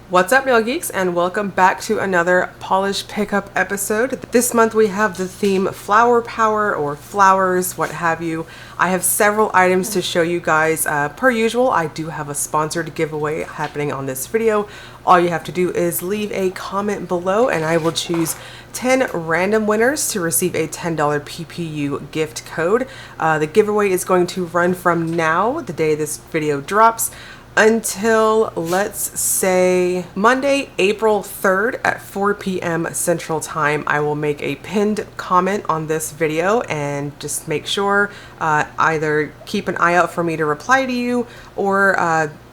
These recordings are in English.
What's up, Nail Geeks, and welcome back to another polish pickup episode. This month we have the theme Flower Power or Flowers, what have you. I have several items to show you guys. Per usual, I do have a sponsored giveaway happening on this video. All you have to do is leave a comment below and I will choose 10 random winners to receive a $10 PPU gift code. The giveaway is going to run from now, the day this video drops, until, let's say, Monday, April 3rd at 4 p.m. Central Time. I will make a pinned comment on this video and just make sure either keep an eye out for me to reply to you or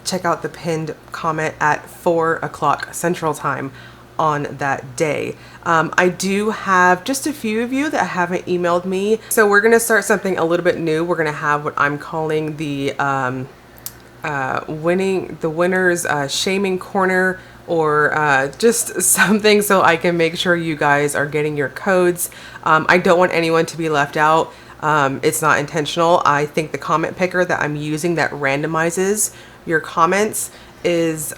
check out the pinned comment at 4 o'clock Central Time on that day. I do have just a few of you that haven't emailed me. So we're going to start something a little bit new. We're going to have what I'm calling the winners shaming corner, or just something so I can make sure you guys are getting your codes. I don't want anyone to be left out. It's not intentional. I think the comment picker that I'm using that randomizes your comments is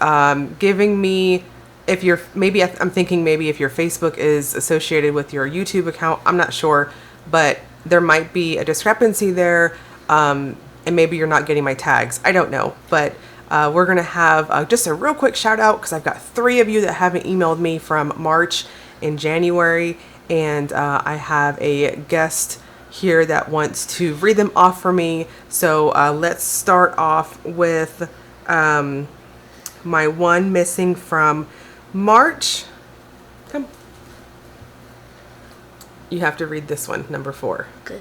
giving me, if you're, maybe I'm thinking maybe if your Facebook is associated with your YouTube account, I'm not sure, but there might be a discrepancy there. And maybe you're not getting my tags. I don't know, but we're gonna have just a real quick shout out because I've got 3 of you that haven't emailed me from March and January, and I have a guest here that wants to read them off for me. So let's start off with my one missing from March. Come. You have to read this one, number 4. Okay.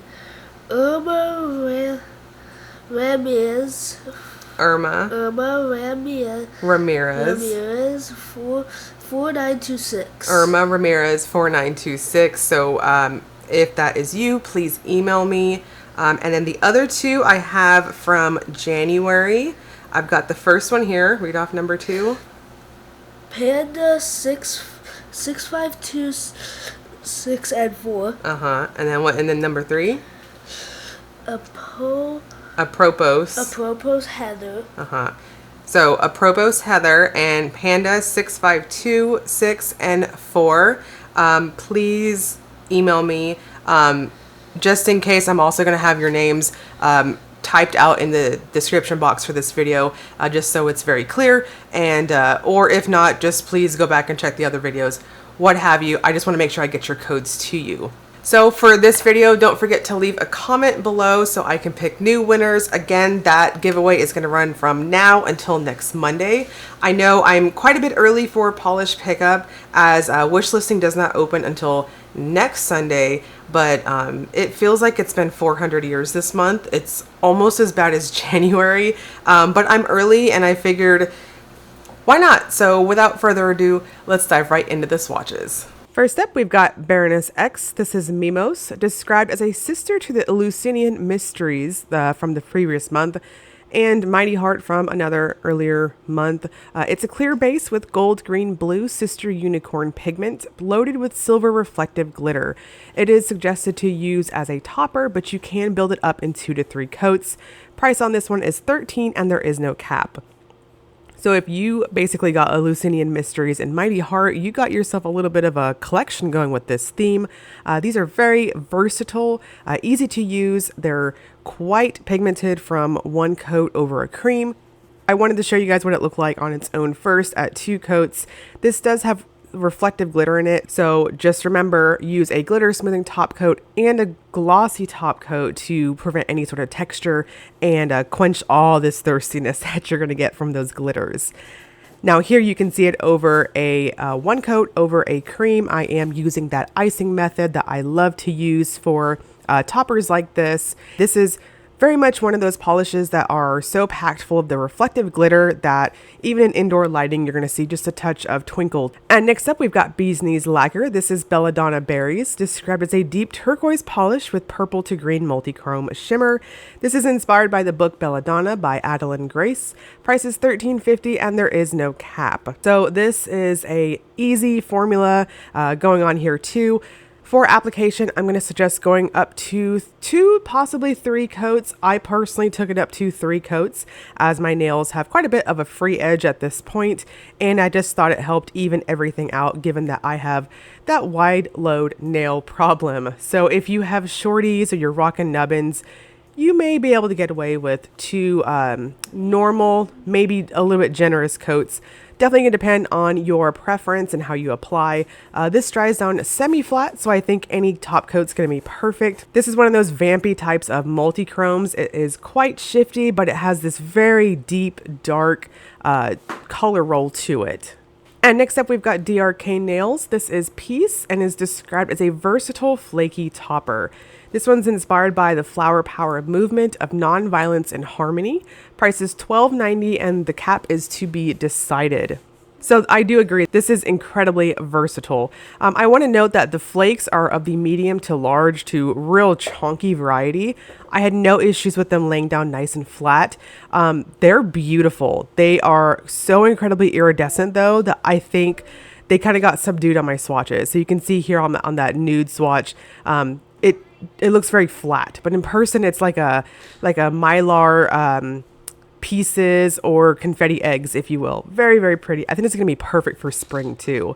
Ramirez. Ramirez 4926. Irma Ramirez 4926. So if that is you, please email me. And then the other 2 I have from January. I've got the first one here. Read off number 2. Panda 6526 and 4. And then what? And then number 3. AproposHeather. So AproposHeather and Panda 6526 and 4. Please email me. Just in case, I'm also going to have your names typed out in the description box for this video, just so it's very clear. And or if not, just please go back and check the other videos, what have you. I just want to make sure I get your codes to you. So for this video, don't forget to leave a comment below so I can pick new winners. Again, that giveaway is going to run from now until next Monday. I know I'm quite a bit early for polish pickup, as wish listing does not open until next Sunday, but it feels like it's been 400 years this month. It's almost as bad as January, but I'm early and I figured, why not? So without further ado, let's dive right into the swatches. First up, we've got Baroness X. This is Mimos, described as a sister to the Eleusinian Mysteries from the previous month, and Mighty Heart from another earlier month. It's a clear base with gold, green, blue sister unicorn pigment, loaded with silver reflective glitter. It is suggested to use as a topper, but you can build it up in 2 to 3 coats. Price on this one is $13, and there is no cap. So if you basically got Eleusinian Mysteries and Mighty Heart, you got yourself a little bit of a collection going with this theme. These are very versatile, easy to use. They're quite pigmented from 1 coat over a cream. I wanted to show you guys what it looked like on its own first at 2 coats. This does have reflective glitter in it, so just remember, use a glitter smoothing top coat and a glossy top coat to prevent any sort of texture and quench all this thirstiness that you're going to get from those glitters. Now here you can see it over a 1 coat over a cream. I am using that icing method that I love to use for toppers like this. This is very much one of those polishes that are so packed full of the reflective glitter that even in indoor lighting, you're going to see just a touch of twinkle. And next up, we've got Bee's Knees Lacquer. This is Belladonna Berries, described as a deep turquoise polish with purple to green multi-chrome shimmer. This is inspired by the book Belladonna by Adeline Grace. Price is $13.50 and there is no cap. So this is a easy formula going on here too. For application, I'm going to suggest going up to 2, possibly 3 coats. I personally took it up to 3 coats as my nails have quite a bit of a free edge at this point, and I just thought it helped even everything out given that I have that wide load nail problem. So if you have shorties or you're rocking nubbins, you may be able to get away with 2 normal, maybe a little bit generous coats. Definitely going to depend on your preference and how you apply. This dries down semi-flat, so I think any top coat's going to be perfect. This is one of those vampy types of multi-chromes. It is quite shifty, but it has this very deep, dark color roll to it. And next up, we've got DRK Nails. This is Peace and is described as a versatile, flaky topper. This one's inspired by the flower power movement of non-violence and harmony. Price is $12.90 and the cap is to be decided. So I do agree, this is incredibly versatile. I want to note that the flakes are of the medium to large to real chunky variety. I had no issues with them laying down nice and flat. They're beautiful. They are so incredibly iridescent though that I think they kind of got subdued on my swatches. So you can see here on that nude swatch, it looks very flat, but in person it's like a mylar pieces or confetti eggs, if you will. Very, very pretty. I think it's going to be perfect for spring too.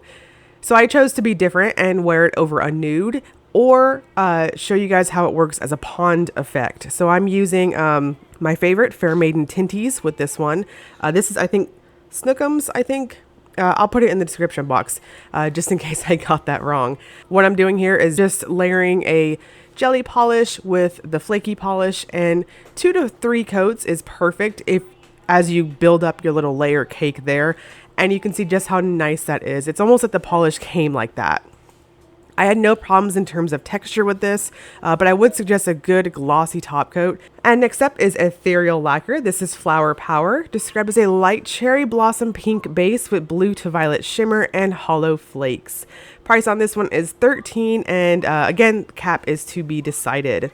So I chose to be different and wear it over a nude or show you guys how it works as a pond effect. So I'm using my favorite Fair Maiden Tinties with this one. This is, I think, Snookums, I think. I'll put it in the description box just in case I got that wrong. What I'm doing here is just layering a jelly polish with the flaky polish, and 2 to 3 coats is perfect if as you build up your little layer cake there, and you can see just how nice that is. It's almost like the polish came like that. I had no problems in terms of texture with this, but I would suggest a good glossy top coat. And next up is Ethereal Lacquer. This is Flower Power, described as a light cherry blossom pink base with blue to violet shimmer and hollow flakes. Price on this one is $13, and again, cap is to be decided.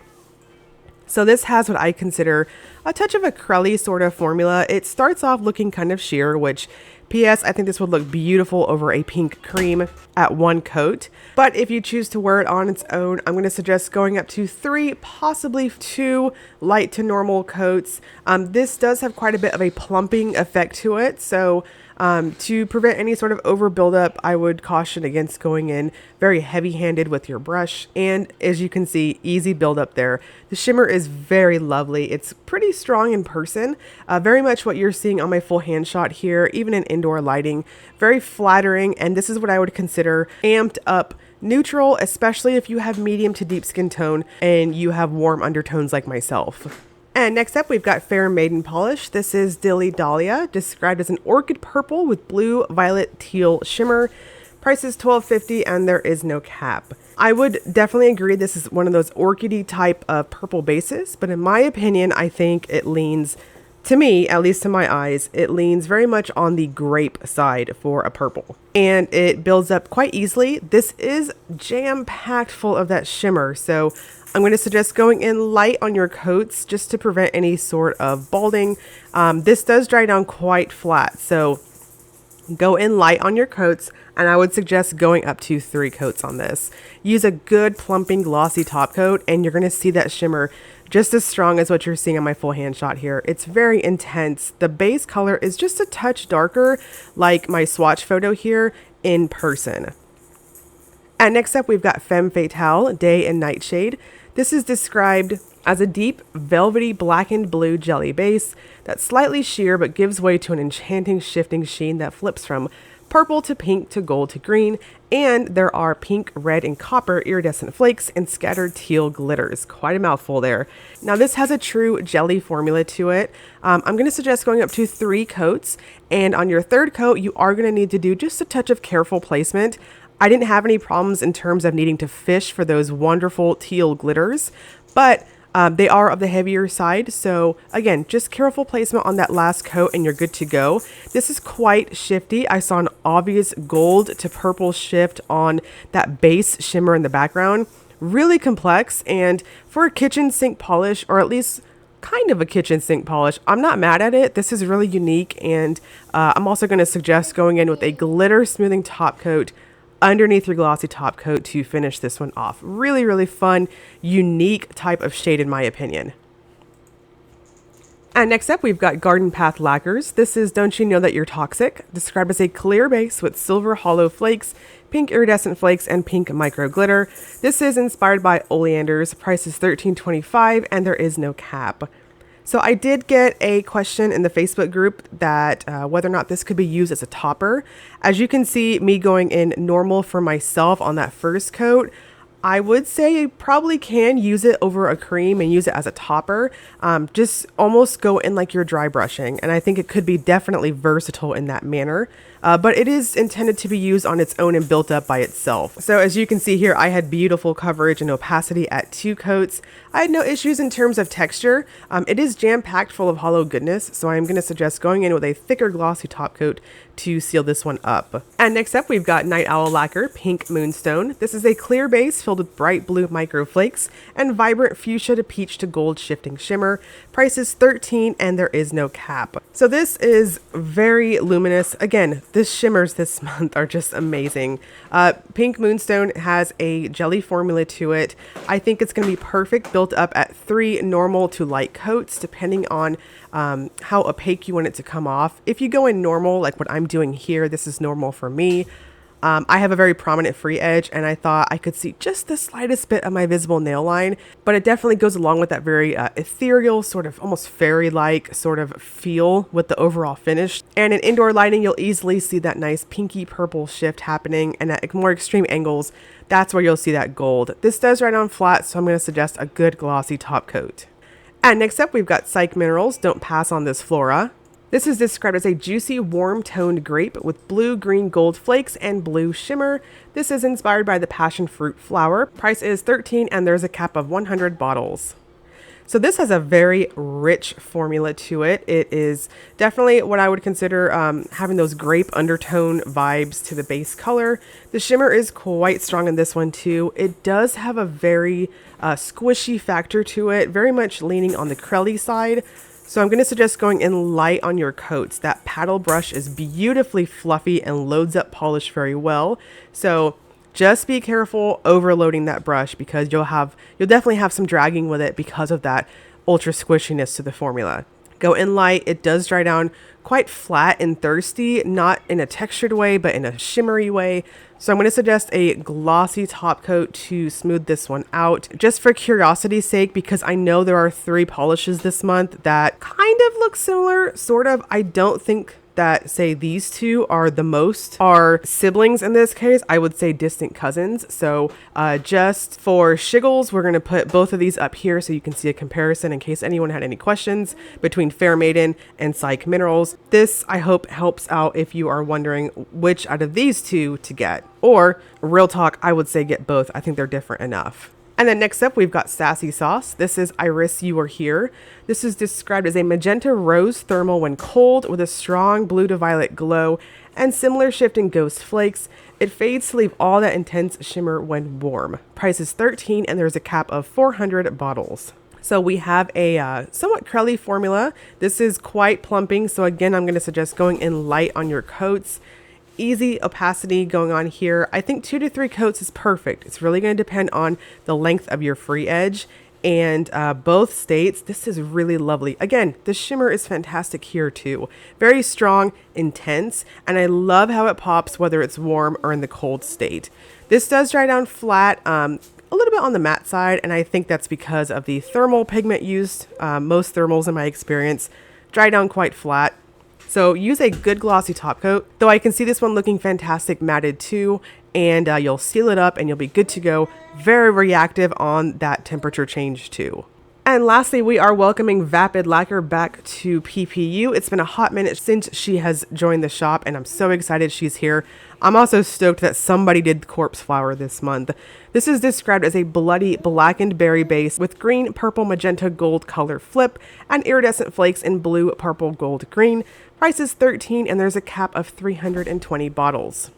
So this has what I consider a touch of a crelly sort of formula. It starts off looking kind of sheer, which P.S. I think this would look beautiful over a pink cream at 1 coat. But if you choose to wear it on its own, I'm going to suggest going up to 3, possibly 2 light to normal coats. This does have quite a bit of a plumping effect to it. So to prevent any sort of over buildup, I would caution against going in very heavy-handed with your brush. And as you can see, easy buildup there. The shimmer is very lovely. It's pretty strong in person, very much what you're seeing on my full hand shot here, even in indoor lighting. Very flattering, and this is what I would consider amped up neutral, especially if you have medium to deep skin tone and you have warm undertones like myself. And next up, we've got Fair Maiden Polish. This is Dilly-Dahlia, described as an orchid purple with blue, violet, teal shimmer. Price is $12.50 and there is no cap. I would definitely agree this is one of those orchidy type of purple bases, but in my opinion, I think it leans, to me, at least to my eyes, it leans very much on the grape side for a purple. And it builds up quite easily. This is jam-packed full of that shimmer, so I'm going to suggest going in light on your coats just to prevent any sort of balding. This does dry down quite flat, so go in light on your coats, and I would suggest going up to 3 coats on this. Use a good plumping glossy top coat, and you're going to see that shimmer just as strong as what you're seeing on my full hand shot here. It's very intense. The base color is just a touch darker, like my swatch photo here in person. And next up, we've got Femme Fatale, Day and Nightshade. This is described as a deep, velvety, blackened blue jelly base that's slightly sheer but gives way to an enchanting shifting sheen that flips from purple to pink to gold to green, and there are pink, red, and copper iridescent flakes and scattered teal glitters. Quite a mouthful there. Now this has a true jelly formula to it. I'm going to suggest going up to 3 coats, and on your 3rd coat, you are going to need to do just a touch of careful placement. I didn't have any problems in terms of needing to fish for those wonderful teal glitters, but they are of the heavier side. So again, just careful placement on that last coat and you're good to go. This is quite shifty. I saw an obvious gold to purple shift on that base shimmer in the background. Really complex, and for a kitchen sink polish, or at least kind of a kitchen sink polish, I'm not mad at it. This is really unique, and I'm also going to suggest going in with a glitter smoothing top coat underneath your glossy top coat to finish this one off. Really, really fun, unique type of shade in my opinion. And next up, we've got Garden Path Lacquers. This is Don't You Know That You're Toxic, described as a clear base with silver hollow flakes, pink iridescent flakes, and pink micro glitter. This is inspired by oleanders. Price is $13.25, and there is no cap. So I did get a question in the Facebook group that whether or not this could be used as a topper. As you can see, me going in normal for myself on that first coat, I would say you probably can use it over a cream and use it as a topper. Just almost go in like you're dry brushing. And I think it could be definitely versatile in that manner. But it is intended to be used on its own and built up by itself. So as you can see here, I had beautiful coverage and opacity at 2 coats. I had no issues in terms of texture. It is jam-packed full of hollow goodness, so I'm going to suggest going in with a thicker glossy top coat to seal this one up. And next up, we've got Night Owl Lacquer Pink Moonstone. This is a clear base filled with bright blue micro flakes and vibrant fuchsia to peach to gold shifting shimmer. Price is $13, and there is no cap. So this is very luminous. Again, the shimmers this month are just amazing. Pink Moonstone has a jelly formula to it. I think it's going to be perfect built up at 3 normal to light coats, depending on how opaque you want it to come off. If you go in normal, like what I'm doing here, this is normal for me. I have a very prominent free edge, and I thought I could see just the slightest bit of my visible nail line, but it definitely goes along with that very ethereal, sort of almost fairy-like sort of feel with the overall finish. And in indoor lighting, you'll easily see that nice pinky purple shift happening, and at more extreme angles, that's where you'll see that gold. This does dry down flat, so I'm going to suggest a good glossy top coat. And next up, we've got Psyche Minerals. Don't pass on this Flora. This is described as a juicy, warm-toned grape with blue, green, gold flakes and blue shimmer. This is inspired by the passion fruit flower. Price is $13, and there's a cap of 100 bottles. So this has a very rich formula to it. It is definitely what I would consider having those grape undertone vibes to the base color. The shimmer is quite strong in this one too. It does have a very squishy factor to it, very much leaning on the crelly side. So I'm going to suggest going in light on your coats. That paddle brush is beautifully fluffy and loads up polish very well. So just be careful overloading that brush, because you'll definitely have some dragging with it because of that ultra squishiness to the formula. Go in light. It does dry down quite flat and thirsty, not in a textured way, but in a shimmery way. So I'm going to suggest a glossy top coat to smooth this one out, just for curiosity's sake, because I know there are 3 polishes this month that kind of look similar, sort of. I don't think that, say, these 2 are siblings in this case. I would say distant cousins. So just for shiggles, we're going to put both of these up here so you can see a comparison in case anyone had any questions between Fair Maiden and Psyche Minerals. This, I hope, helps out if you are wondering which out of these 2 to get. Or, real talk, I would say get both. I think they're different enough. And then next up, we've got Sassy Sauce. This is Iris You Are Here. This is described as a magenta rose thermal when cold with a strong blue to violet glow and similar shifting ghost flakes. It fades to leave all that intense shimmer when warm. Price is $13, and there's a cap of 400 bottles. So we have a somewhat crelly formula. This is quite plumping. So again, I'm going to suggest going in light on your coats. Easy opacity going on here. I think 2 to 3 coats is perfect. It's really going to depend on the length of your free edge, and both states, this is really lovely. Again, the shimmer is fantastic here too. Very strong, intense, and I love how it pops whether it's warm or in the cold state. This does dry down flat, a little bit on the matte side, and I think that's because of the thermal pigment used. Most thermals in my experience dry down quite flat. So use a good glossy top coat, though I can see this one looking fantastic matted too, and you'll seal it up and you'll be good to go. Very reactive on that temperature change too. And lastly, we are welcoming Vapid Lacquer back to PPU. It's been a hot minute since she has joined the shop, and I'm so excited she's here. I'm also stoked that somebody did Corpse Flower this month. This is described as a bloody blackened berry base with green, purple, magenta, gold color flip and iridescent flakes in blue, purple, gold, green. Price is $13, and there's a cap of 320 bottles.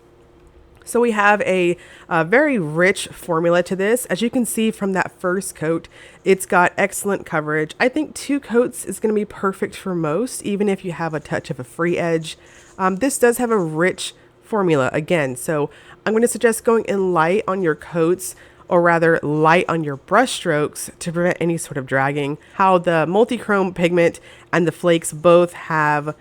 So we have a very rich formula to this. As you can see from that first coat, it's got excellent coverage. I think 2 coats is going to be perfect for most, even if you have a touch of a free edge. This does have a rich formula again. So I'm going to suggest going in light on your coats, or rather light on your brush strokes, to prevent any sort of dragging. How the multi-chrome pigment and the flakes both have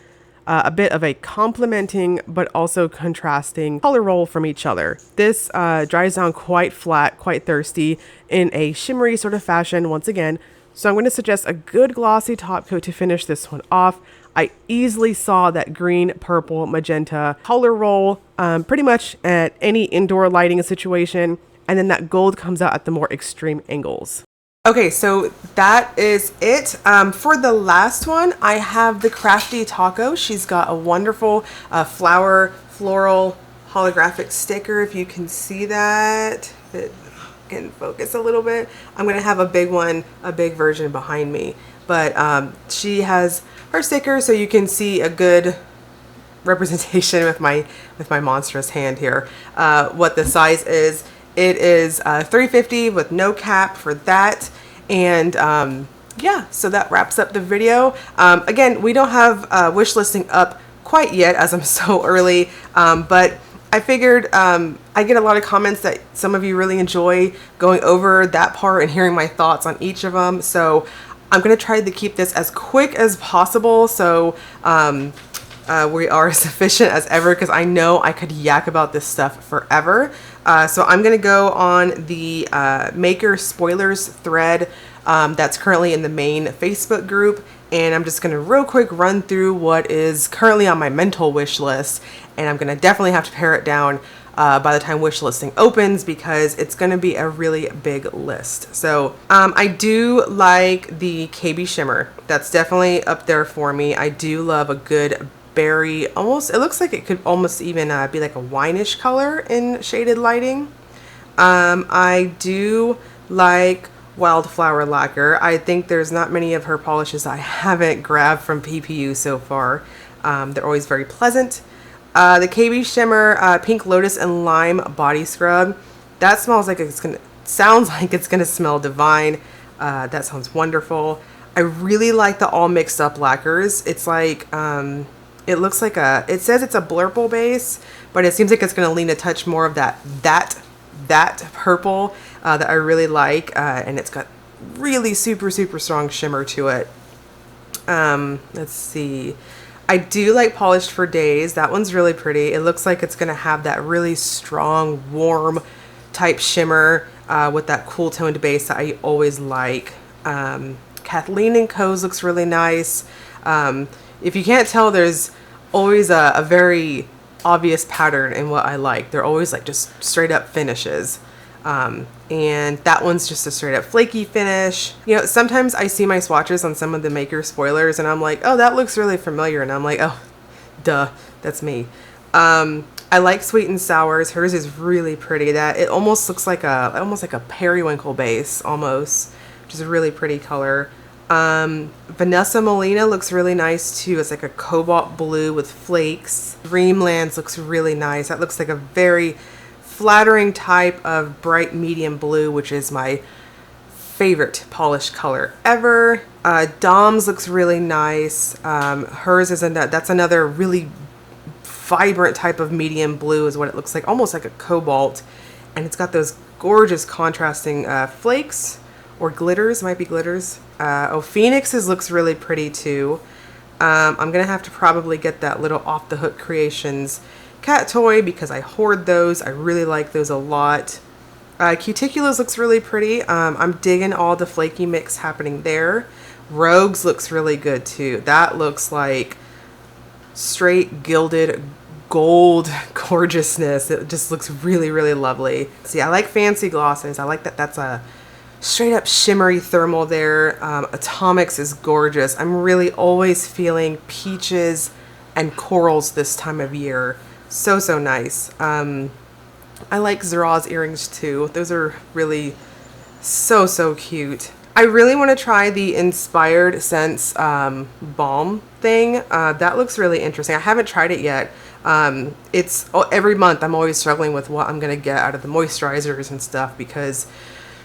a bit of a complementing but also contrasting color roll from each other. This dries down quite flat, quite thirsty, in a shimmery sort of fashion once again. So I'm going to suggest a good glossy top coat to finish this one off. I easily saw that green, purple, magenta color roll pretty much at any indoor lighting situation, and then that gold comes out at the more extreme angles. Okay, so that is it. For the last one, I have the Crafty taco. She's got a wonderful flower, floral, holographic sticker, if you can see that. If it can focus a little bit. I'm gonna have a big one, a big version behind me. But she has her sticker, so you can see a good representation with my monstrous hand here. What the size is. It is 350 with no cap for that. And yeah, so that wraps up the video. Again, we don't have wish listing up quite yet, as I'm so early, but I figured I get a lot of comments that some of you really enjoy going over that part and hearing my thoughts on each of them. So I'm going to try to keep this as quick as possible, so we are as efficient as ever, because I know I could yak about this stuff forever. So I'm going to go on the Maker Spoilers thread that's currently in the main Facebook group, and I'm just going to real quick run through what is currently on my mental wish list, and I'm going to definitely have to pare it down by the time wish listing opens, because it's going to be a really big list. So I do like the KB shimmer. That's definitely up there for me. I do love a good berry, almost, it looks like it could almost even be like a wineish color in shaded lighting. I do like Wildflower Lacquer. I think there's not many of her polishes I haven't grabbed from PPU so far. They're always very pleasant. The KB Shimmer Pink Lotus and Lime Body Scrub. That sounds like it's gonna smell divine. That sounds wonderful. I really like the all mixed up lacquers. It's like it looks like it says it's a blurple base, but it seems like it's going to lean a touch more of that purple that I really like, and it's got really super strong shimmer to it. Let's see. I do like Polished for Days. That one's really pretty. It looks like it's going to have that really strong, warm type shimmer with that cool toned base that I always like. Kathleen & Co.'s looks really nice. If you can't tell, there's always a very obvious pattern in what I like. They're always like just straight up finishes. And that one's just a straight up flaky finish. You know, sometimes I see my swatches on some of the Maker spoilers and I'm like, oh, that looks really familiar. And I'm like, oh, duh, that's me. I like Sweet and Sours. Hers is really pretty. That it almost looks like a periwinkle base almost, which is a really pretty color. Vanessa Molina looks really nice too. It's like a cobalt blue with flakes. Dreamlands looks really nice. That looks like a very flattering type of bright medium blue, which is my favorite polished color ever. Dom's looks really nice. Hers is that's another really vibrant type of medium blue is what it looks like, almost like a cobalt, and it's got those gorgeous contrasting flakes or glitters, might be glitters. Oh, Phoenix's looks really pretty too. I'm gonna have to probably get that little Off the Hook Creations cat toy because I hoard those. I really like those a lot. Cuticula's looks really pretty. I'm digging all the flaky mix happening there. Rogue's looks really good too. That looks like straight gilded gold gorgeousness. It just looks really lovely. See, I like fancy glosses. I like that that's a straight up shimmery thermal there. Atomics is gorgeous. I'm really always feeling peaches and corals this time of year. So nice. I like Zeraz's earrings too. Those are really so cute. I really want to try the Inspired Scents balm thing. That looks really interesting. I haven't tried it yet. It's every month I'm always struggling with what I'm gonna get out of the moisturizers and stuff because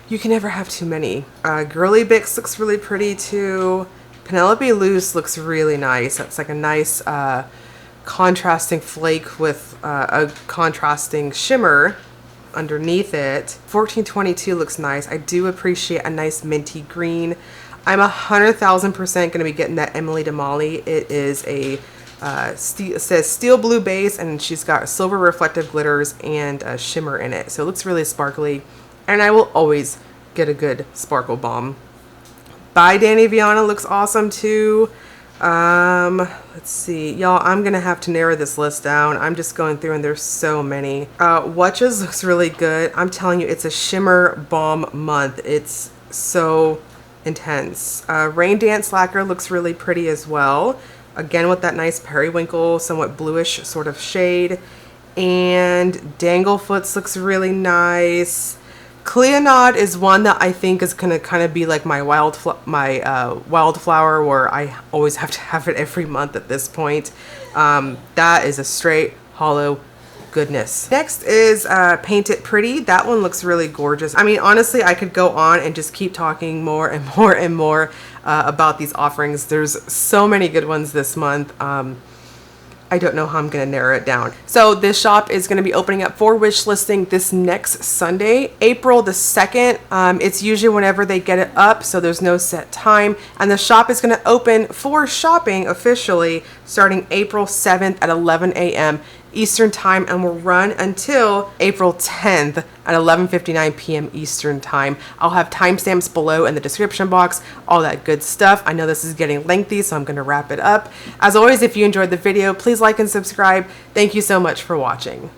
you can never have too many. Girly Bix looks really pretty too. Penelope Loose looks really nice. That's like a nice contrasting flake with a contrasting shimmer underneath it. 1422 looks nice. I do appreciate a nice minty green. I'm 100,000% going to be getting that Emily Damali. It is a it says steel blue base, and she's got silver reflective glitters and a shimmer in it, so it looks really sparkly, and I will always get a good sparkle bomb. By Danny Viana looks awesome too. Let's see, y'all, I'm gonna have to narrow this list down. I'm just going through and there's so many. Watches looks really good. I'm telling you, it's a shimmer bomb month. It's so intense. Rain Dance Lacquer looks really pretty as well. Again, with that nice periwinkle, somewhat bluish sort of shade. And Danglefoots looks really nice. Cleonod is one that I think is gonna kind of be like my wildflower, where I always have to have it every month at this point. That is a straight hollow goodness. Next is Paint It Pretty. That one looks really gorgeous. I mean, honestly, I could go on and just keep talking more and more and more about these offerings. There's so many good ones this month. I don't know how I'm going to narrow it down. So this shop is going to be opening up for wish listing this next Sunday, April the 2nd. It's usually whenever they get it up, so there's no set time. And the shop is going to open for shopping officially starting April 7th at 11 a.m. Eastern time, and will run until April 10th at 11:59 p.m. Eastern time. I'll have timestamps below in the description box, all that good stuff. I know this is getting lengthy, so I'm going to wrap it up. As always, if you enjoyed the video, please like and subscribe. Thank you so much for watching.